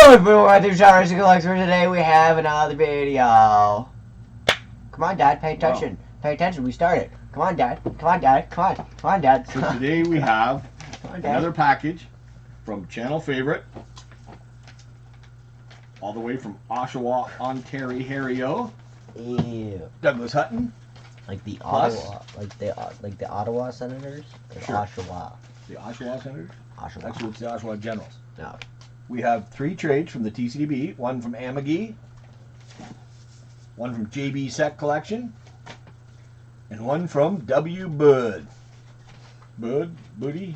Hello everyone, welcome to Showers and Collects. For today we have another video. Come on, Dad, pay attention. Wow. Pay attention, we started. Come on, Dad. Come on, Dad. Come on. Come on, Dad. So today we have on, Dad. another package from Channel Favorite, all the way from Oshawa, Ontario. Ew. Douglas Hutton, Like the Plus. Ottawa, like the Ottawa Senators, or Sure. Oshawa. the Oshawa Senators. Oshawa. Actually, it's the Oshawa Generals. No. We have 3 trades from the TCDB, one from Amagee, one from JB Set Collection, and one from wbudde. Buddy,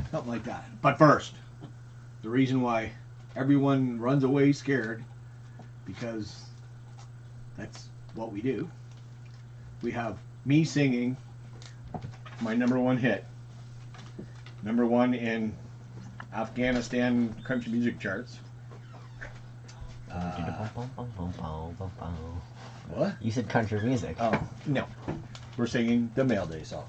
something like that. But first, the reason why everyone runs away scared, because that's what we do. We have me singing my #1 hit, #1 in Afghanistan country music charts. What? You said country music. Oh, no. We're singing the Mail Day song.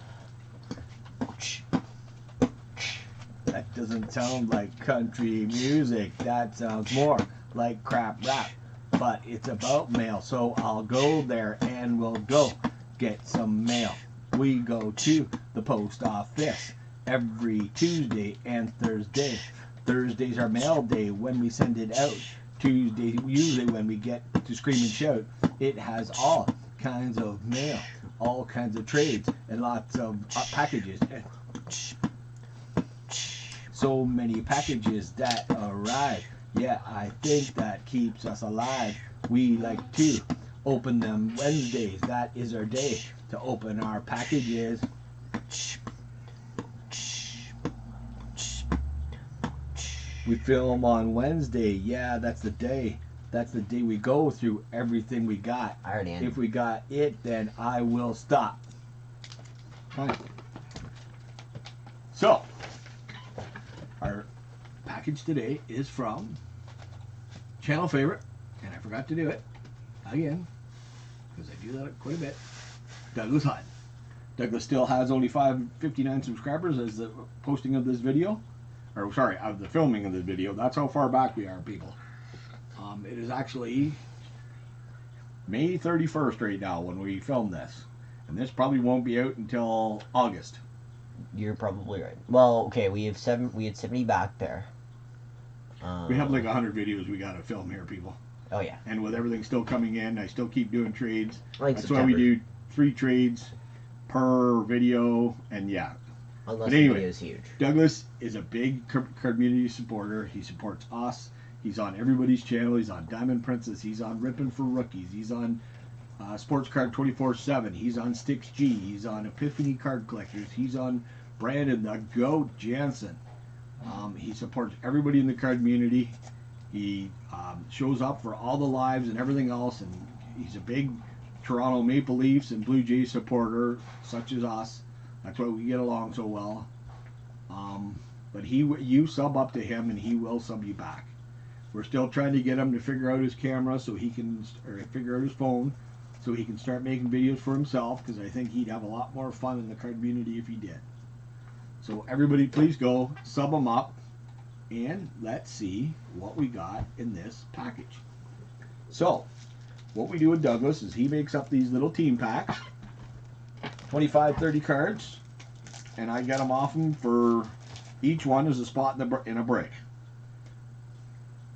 That doesn't sound like country music. That sounds more like crap rap. But it's about mail, so I'll go there and we'll go get some mail. We go to the post office every Tuesday and Thursday. Thursday's our mail day when we send it out. Tuesday, usually when we get to scream and shout, it has all kinds of mail, all kinds of trades, and lots of packages. So many packages that arrive. Yeah, I think that keeps us alive. We like to open them Wednesdays. That is our day to open our packages. We film on Wednesday. Yeah, that's the day. That's the day we go through everything we got. I already ended. If we got it, then I will stop. Fine. So, our package today is from Channel Favorite, and I forgot to do it again, because I do that quite a bit. Douglas Hutton. Douglas still has only 559 subscribers as the posting of this video. Or sorry, of the filming of this video. That's how far back we are, people. It is actually May 31st right now when we film this. And this probably won't be out until August. You're probably right. Well, okay, we had 70 back there. We have like 100 videos we gotta film here, people. Oh yeah. And with everything still coming in, I still keep doing trades. Like That's September. why we do 3 trades per video, and yeah. Unless But anyway, the video is huge. Douglas is a big community supporter. He supports us. He's on everybody's channel. He's on Diamond Princess. He's on Rippin' for Rookies. He's on Sports Card 24/7. He's on Sticks G. He's on Epiphany Card Collectors. He's on Brandon the Goat Jansen. He supports everybody in the card community. He shows up for all the lives and everything else, and he's a big Toronto Maple Leafs and Blue Jays supporter, such as us. That's why we get along so well. But you sub up to him, and he will sub you back. We're still trying to get him to figure out his camera so he can, or figure out his phone so he can start making videos for himself, because I think he'd have a lot more fun in the card community if he did. So everybody please go sub him up, and let's see what we got in this package. So what we do with Douglas is he makes up these little team packs, 25, 30 cards, and I get them off him for each one is a spot in a break.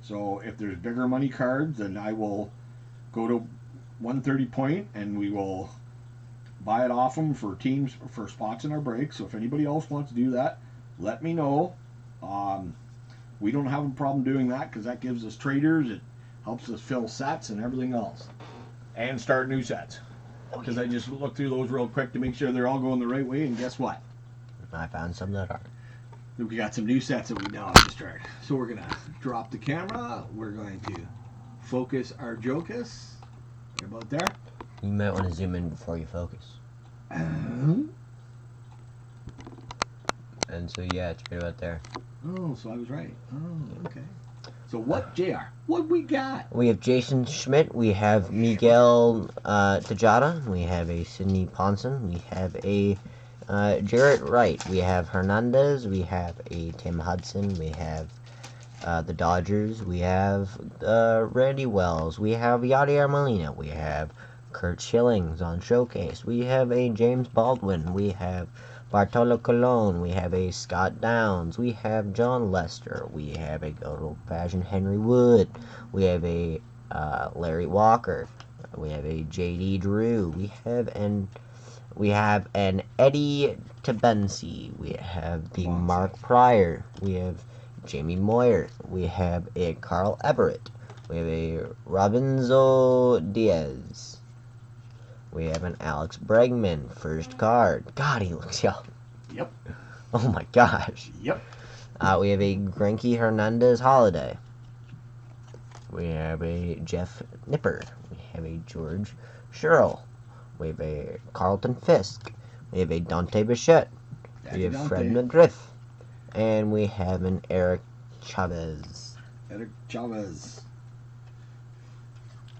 So if there's bigger money cards, then I will go to 130 point and we will buy it off them for teams for spots in our break. So if anybody else wants to do that, let me know. We don't have a problem doing that because that gives us traders. It helps us fill sets and everything else, and start new sets. Because I just looked through those real quick to make sure they're all going the right way, and guess what? I found some that are. We got some new sets that we now have to start. So we're gonna drop the camera. We're going to focus our Jocus. Right about there. You might want to zoom in before you focus. And so yeah, it's right about there. Oh, so I was right. Oh, okay. So what, JR? What we got? We have Jason Schmidt, we have Miguel Tejada, we have a Sidney Ponson, we have a Jarrett Wright, we have Hernandez, we have a Tim Hudson, we have the Dodgers. We have Randy Wells. We have Yadier Molina. We have Kurt Schillings on showcase. We have a James Baldwin. We have Bartolo Colon. We have a Scott Downs. We have John Lester. We have a good old-fashioned Henry Wood. We have a Larry Walker. We have a J.D. Drew. We have an Eddie Tabensi. We have the Mark Pryor. We have Jamie Moyer. We have a Carl Everett. We have a Robinzo Diaz. We have an Alex Bregman, first card. God, he looks young. Yep. Oh my gosh. Yep. We have a Greinke Hernandez Holiday. We have a Jeff Nipper. We have a George Sherrill. We have a Carlton Fisk. We have a Dante Bichette. We have Fred McGriff. And we have an Eric Chavez. Eric Chavez.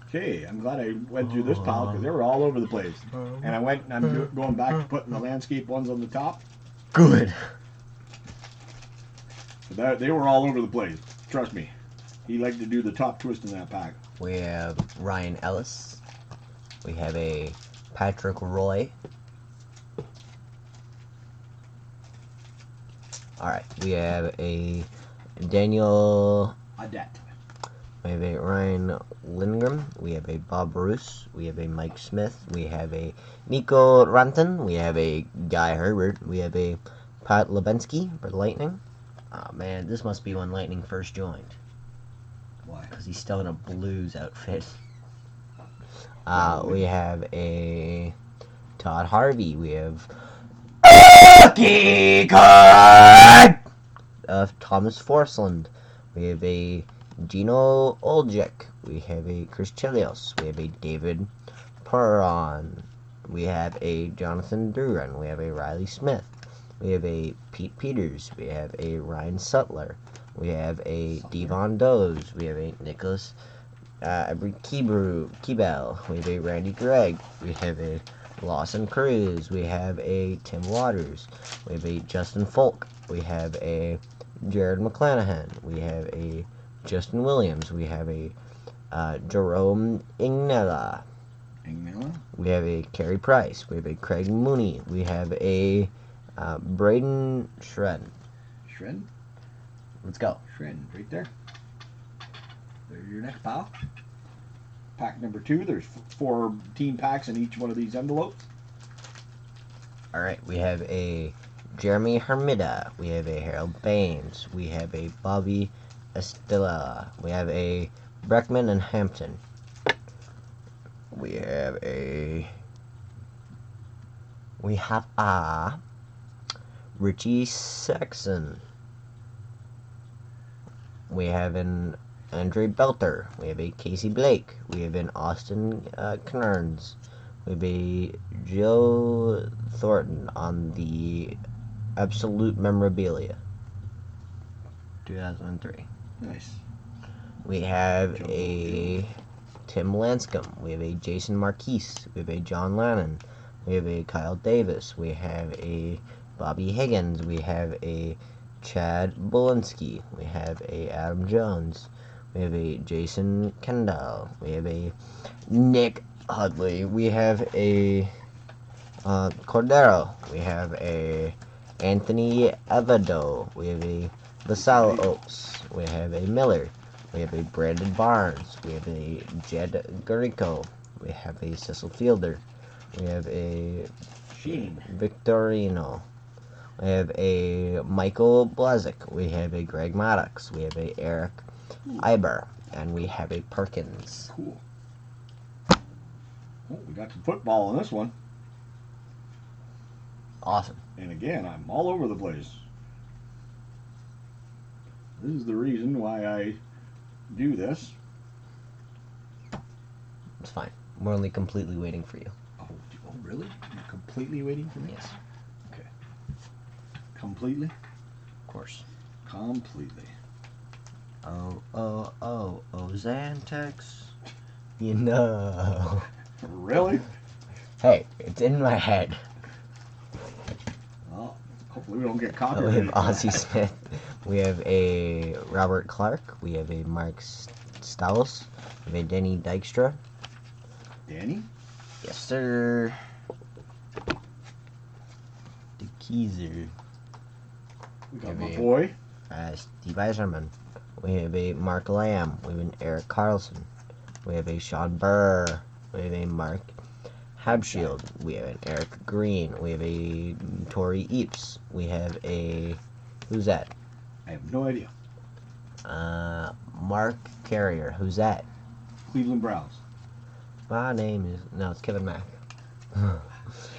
Okay, I'm glad I went through this pile because they were all over the place. And I went and I'm going back to putting the landscape ones on the top. Good. So they were all over the place. Trust me. He liked to do the top twist in that pack. We have Ryan Ellis. We have a Patrick Roy. Alright, we have a Daniel Adet. We have a Ryan Lindgren. We have a Bob Bruce. We have a Mike Smith. We have a Nico Ranton. We have a Guy Herbert. We have a Pat Lebensky for Lightning. Oh man, this must be when Lightning first joined. Why? Because he's still in a Blues outfit. We have a Todd Harvey. We have rookie card of Thomas Forsland. We have a Gino Olczyk. We have a Chris Chelios. We have a David Perron. We have a Jonathan Duran. We have a Riley Smith. We have a Pete Peters. We have a Ryan Sutler. We have a Devon Doze. We have a Nicholas Keebel. We have a Randy Gregg. We have a Lawson Cruz. We have a Tim Waters. We have a Justin Folk. We have a Jared McClanahan. We have a Justin Williams. We have a Jerome Ignella. We have a Carey Price. We have a Craig Mooney. We have a Braden Shred. Shred? Let's go. Shred, right there. There's your next pile. Pack number 2. There's 4 team packs in each one of these envelopes. Alright, we have a Jeremy Hermida. We have a Harold Baines. We have a Bobby Estella. We have a Breckman and Hampton. We have a Richie Saxon. We have an Andre Belter. We have a Casey Blake. We have an Austin Kearns. We have a Joe Thornton on the Absolute Memorabilia. 2003. Nice. We have a Tim Lanscombe. We have a Jason Marquise. We have a John Lannon. We have a Kyle Davis. We have a Bobby Higgins. We have a Chad Bolinski. We have a Adam Jones. We have a Jason Kendall. We have a Nick Hudley. We have a Cordero. We have a Anthony Avado. We have a LaSalle Oaks. We have a Miller. We have a Brandon Barnes. We have a Jed Garico. We have a Cecil Fielder. We have a Sheen. Victorino. We have a Michael Blazik. We have a Greg Maddox. We have a Eric Iber. And we have a Perkins. Cool. Oh, we got some football on this one. Awesome. And again, I'm all over the place. This is the reason why I do this. It's fine. We're only completely waiting for you. Oh really? You're completely waiting for me? Yes. Okay. Completely? Of course. Completely. Oh, Xantex. You know. Really? Hey, it's in my head. Well, hopefully we don't get We copyrighted. have Ozzie Smith. We have a Robert Clark. We have a Mark Staus. We have a Danny Dykstra. Danny? Yes, sir. The Keyser. We got my boy. Steve Eiserman. We have a Mark Lamb. We have an Eric Carlson. We have a Sean Burr. We have a Mark Habshield. We have an Eric Green. We have a Tori Eaps. We have a... Who's that? I have no idea. Mark Carrier. Who's that? Cleveland Browns. My name is... No, it's Kevin Mack.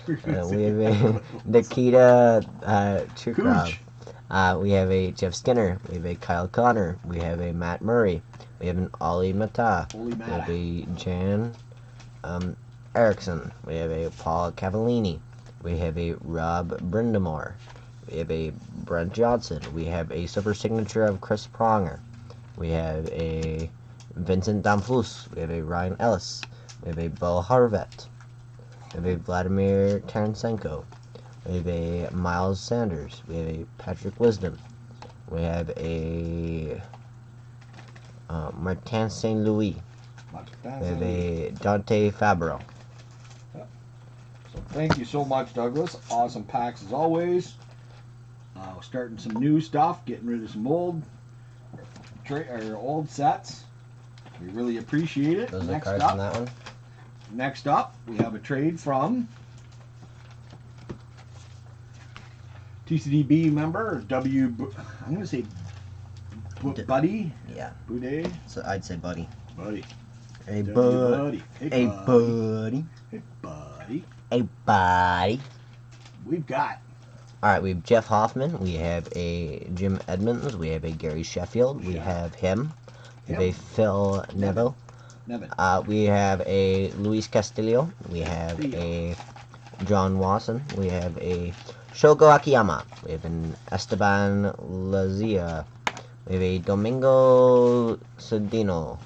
We have a Nikita Chukrov. We have a Jeff Skinner. We have a Kyle Connor. We have a Matt Murray. We have an Ollie Mata. We have a Jan Erickson. We have a Paul Cavallini. We have a Rob Brindamore. We have a Brent Johnson. We have a super signature of Chris Pronger. We have a Vincent Damfus. We have a Ryan Ellis. We have a Bo Harvet. We have a Vladimir Tarasenko. We have a Miles Sanders. We have a Patrick Wisdom. We have a Martin St. Louis. We have a Dante Fabro. So thank you so much, Douglas. Awesome packs as always. Starting some new stuff, getting rid of some old sets. We really appreciate it. Those are the cards on that one. Next up, we have a trade from TCDB member I'm going to say Buddy. Yeah. Budde. So I'd say Buddy. Buddy. Hey, Buddy. Hey, buddy. Hey, buddy. Hey, buddy. We've got. All right, we have Jeff Hoffman. We have a Jim Edmonds. We have a Gary Sheffield. We have him. We have a Phil Neville. We have a Luis Castillo. We have a John Wasson. We have a Shogo Akiyama. We have an Esteban Lazia. We have a Domingo Cedino.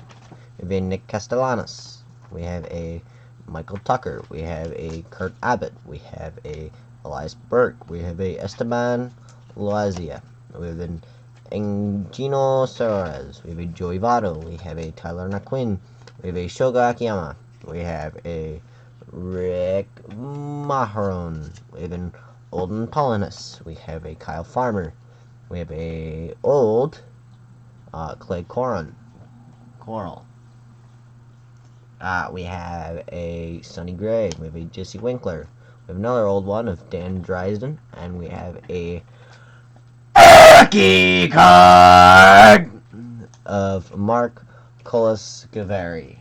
We have a Nick Castellanos. We have a Michael Tucker. We have a Kurt Abbott. We have a Elias Burke. We have a Esteban Loazia. We have an Engino Suarez. We have a Joey Votto. We have a Tyler Naquin. We have a Shogo Akiyama. We have a Rick Maharon. We have an Olden Polinus. We have a Kyle Farmer. We have a old Clay Coral. We have a Sonny Gray. We have a Jesse Winkler. We have another old one of Dan Dryden. And we have a rookie card of Mark Kolasgavari.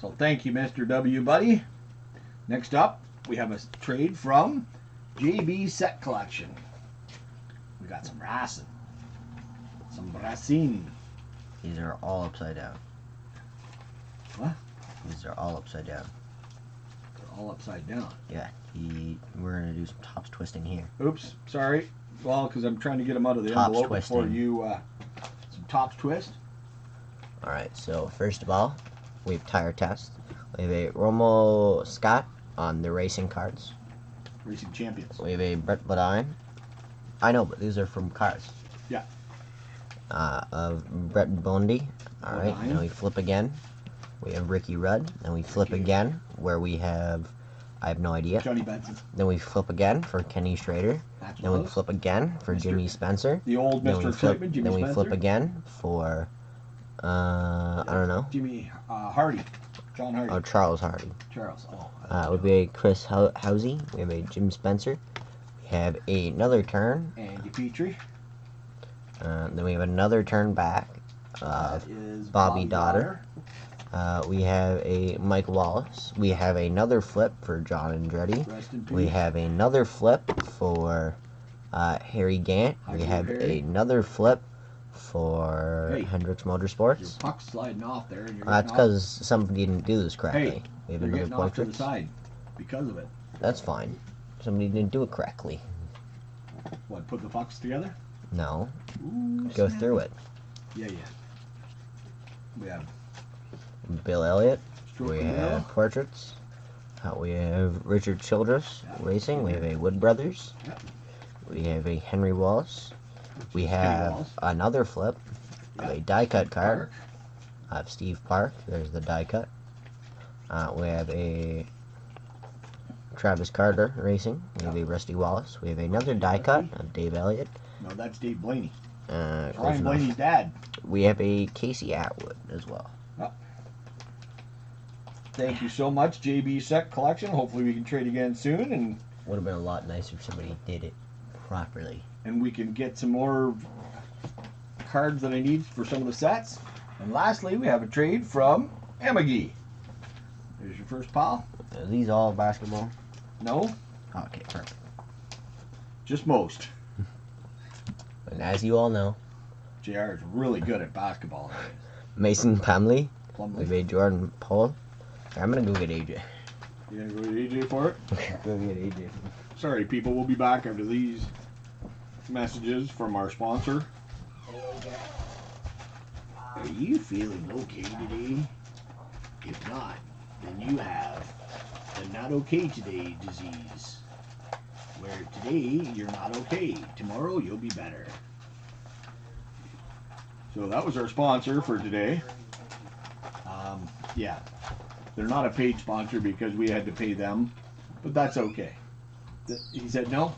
So thank you, Mr. W. Buddy. Next up, we have a trade from JB Set Collection. We got some Racing. Some Racine. These are all upside down. What? These are all upside down. They're all upside down. Yeah, we're going to do some tops twisting here. Oops, sorry. Well, because I'm trying to get them out of the Tops envelope twisting. before you, some tops twist. Alright, so first of all, we have tire test. We have a Romo Scott on the racing cards. Racing Champions. We have a Brett Bodine. I know, but these are from cars. Yeah. Of Brett Bondy. Alright, Bodine. now we flip again. We have Ricky Rudd. Then we flip again, where we have, I have no idea. Johnny Benson. Then we flip again for Kenny Schrader. Then we flip again for Jimmy Spencer. The old Then Mr. we flip, Excitement, Jimmy Then we Spencer. flip again for, I don't know. Jimmy Hardy. John Hardy. Oh, Charles Hardy. Charles. Would be a Chris Housey. We have a Jim Spencer. We have another turn. Andy Petrie. Then we have another turn back. Is Bobby Dotter. We have a Mike Wallace. We have another flip for John Andretti. Rest in peace. We have another flip for Harry Gant. We have another flip for Hendricks Your Motorsports. puck's sliding off there. And you're That's getting off- because somebody didn't do this correctly. Hey, we have you're another getting off to the portrait. side because of it. That's fine. Somebody didn't do it correctly. What, put the pucks together? No. Ooh, Go snap. through it. Yeah. We have Bill Elliott. Stroke We of have Bill. portraits. We have Richard Childress Racing. We have a Wood Brothers. Yep. We have a Henry Wallace. We Kenny have Wallace. another flip. Yep. A die cut card. Park. Steve Park. There's the die cut. We have a Travis Carter Racing. We have a Rusty Wallace. We have another die cut of Dave Elliott. No, that's Dave Blaney. Close Ryan enough. Blaney's dad. We have a Casey Atwood as well. Thank you so much, JB Sec Collection. Hopefully we can trade again soon, and Would have been a lot nicer if somebody did it properly. we can get some more cards that I need for some of the sets. And lastly, we have a trade from Amagee. There's your first pile. Are these all basketball? No, Okay, perfect. just most. And as you all know, JR is really good at basketball nowadays. Mason Pamley. We Plumlee. have a Jordan Paul. I'm gonna go get AJ. You gonna go to AJ for it? Go get AJ. Sorry, people. We'll be back after these messages from our sponsor. Are you feeling okay today? If not, then you have the not okay today disease. Where today you're not okay, tomorrow you'll be better. So that was our sponsor for today. Yeah, they're not a paid sponsor because we had to pay them, but that's okay. He said no?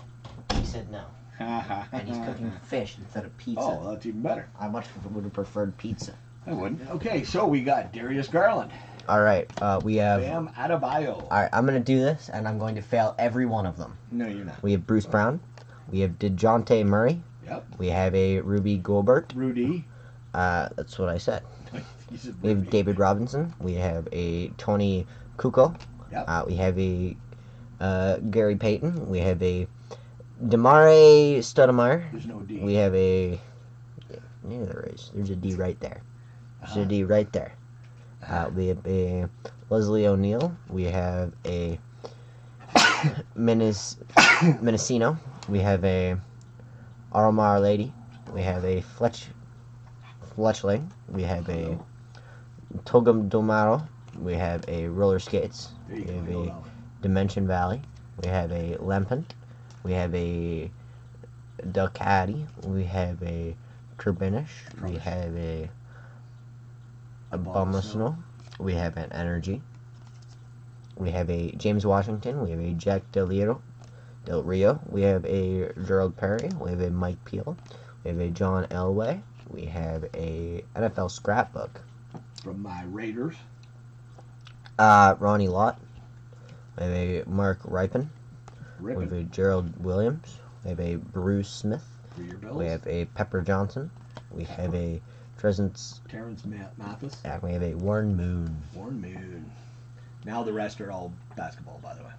He said no. And he's cooking fish instead of pizza. Oh, that's even better. I much would have preferred pizza. I wouldn't. Okay, so we got Darius Garland. Alright, we have... Bam Adebayo. Alright, I'm gonna do this, and I'm going to fail every one of them. No, you're not. We have Bruce Brown. We have DeJounte Murray. Yep. We have a Ruby Gobert. Rudy. That's what I said. You said We have Rudy. David Robinson. We have a Tony Kukoc. Yep. We have a Gary Payton. We have a Damare Stoudemire. There's no D. We have a... Yeah, there is. There's a D right there. There's a D right there. We have a Leslie O'Neal. We have a Mendocino. We have a Aromar Lady. We have a Fletchling. We have a Togam Domaro. We have a Roller Skates. There We you have go. a Dimension Valley. We have a Lempant. We have a Ducati. We have a Turbinish. We have a Abomasno. We have an Energy. We have a James Washington. We have a Jack Del Rio. We have a Gerald Perry. We have a Mike Peel. We have a John Elway. We have a NFL scrapbook. From my Raiders. Ronnie Lott. We have a Mark Ripon. We have Rippin. a Gerald Williams. We have a Bruce Smith. For your Bills. We have a Pepper Johnson. We have a Terrence Mathis. and we have a Warren Moon. Warren Moon. Now the rest are all basketball, by the way.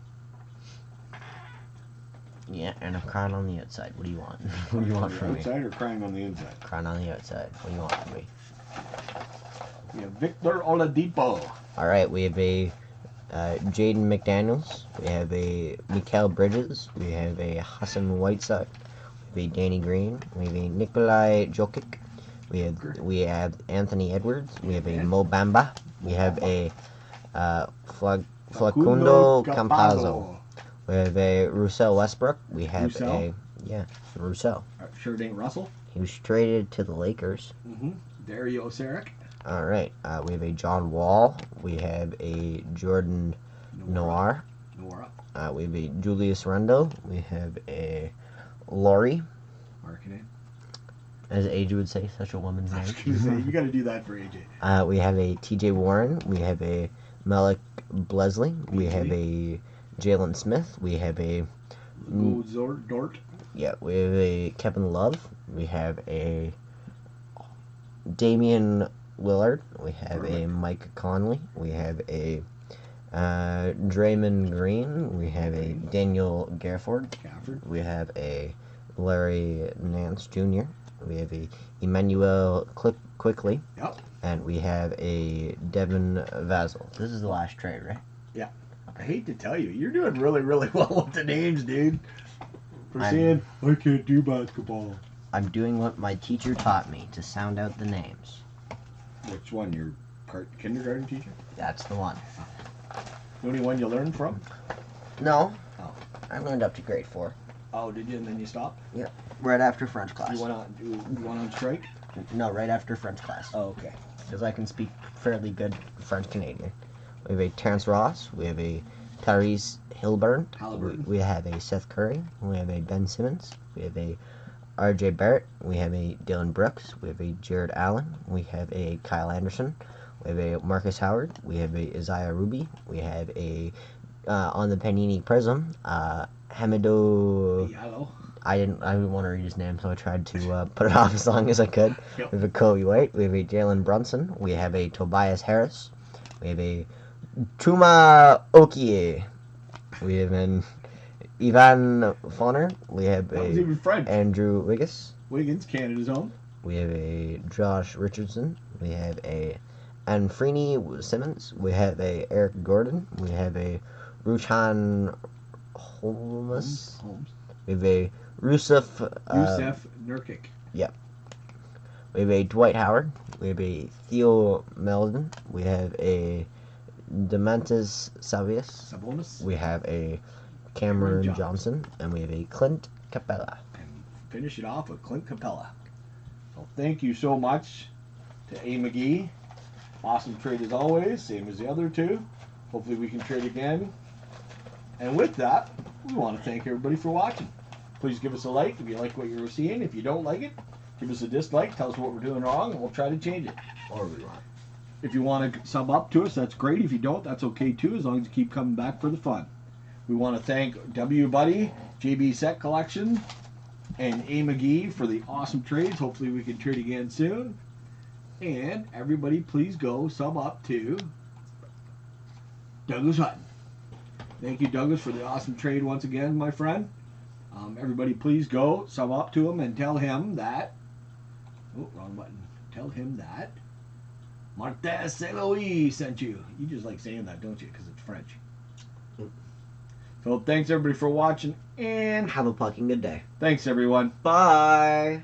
Yeah, and I'm crying on the outside. What do you want? What do you want from me? Outside or crying on the inside? Crying on the outside. What do you want from me? We have Victor Oladipo. All right, we have a Jaden McDaniels. We have a Mikael Bridges. We have a Hassan Whiteside. We have a Danny Green. We have a Nikolai Jokic. We have Anthony Edwards. We have a Mo Bamba. We have a Facundo Campazzo. We have a Russell Westbrook. We have Russell? Russell. Sure it ain't Russell. He was traded to the Lakers. Mm-hmm. Dario Saric. All right. We have a John Wall. We have a Jordan Noir. Nora. We have a Julius Randle. We have a Laurie, Marketing. as AJ would say, such a woman's I was gonna say, name. you gotta do that for AJ. We have a TJ Warren. We have a Malik Blesley. We have a Jalen Smith. We have a Dort. we have a Kevin Love. We have a Damian Willard. We have a Mike Conley. We have a Draymond Green. We have a Daniel Gafford. We have a Larry Nance Jr. We have a Emmanuel Quickly. Yep. And we have a Devin Vassell. This is the last trade, right? Yeah. I hate to tell you, you're doing really, really well with the names, dude. For saying, I can't do basketball. I'm doing what my teacher taught me, to sound out the names. Which one? Your kindergarten teacher? That's the one. The only one you learned from? No. Oh. I learned up to grade 4. Oh, did you? And then you stopped? Right after French class. You went on strike? No, right after French class. Oh, okay. Because I can speak fairly good French Canadian. We have a Terrence Ross. We have a Tyrese Halliburton. We have a Seth Curry. We have a Ben Simmons. We have a R.J. Barrett. We have a Dylan Brooks. We have a Jared Allen. We have a Kyle Anderson. We have a Marcus Howard. We have a Isaiah Ruby. We have a on the Panini Prism, Hamidou. Yellow. I didn't want to read his name, so I tried to put it off as long as I could. Yep. We have a Kobe White. We have a Jalen Brunson. We have a Tobias Harris. We have a Chuma Okie. We have an Ivan Foner. We have That was even French. Andrew Wiggins, Canada's own. We have a Josh Richardson. We have a Anfrini Simmons. We have a Eric Gordon. We have a Rushan Holmes. We have a Yusuf Nurkic. Yep. We have a Dwight Howard. We have a Theo Meldon. We have a Demantis Sabonis. We have a Cameron Johnson. And we have a Clint Capella. And finish it off with Clint Capella. So thank you so much to Amagee. Awesome trade as always, same as the other two. Hopefully we can trade again. And with that, we want to thank everybody for watching. Please give us a like if you like what you're seeing. If you don't like it, give us a dislike. Tell us what we're doing wrong, and we'll try to change it. Or we want. If you want to sub up to us, that's great. If you don't, that's okay too, as long as you keep coming back for the fun. We want to thank wbudde, JB Set Collection, and Amagee for the awesome trades. Hopefully we can trade again soon. And everybody please go sub up to Douglas Hutton. Thank you, Douglas, for the awesome trade once again, my friend. Everybody please go sub up to him and tell him that... Oh, wrong button. Tell him that Martin St. Louis sent you. You just like saying that, don't you? Because it's French. So thanks, everybody, for watching. And have a fucking good day. Thanks, everyone. Bye.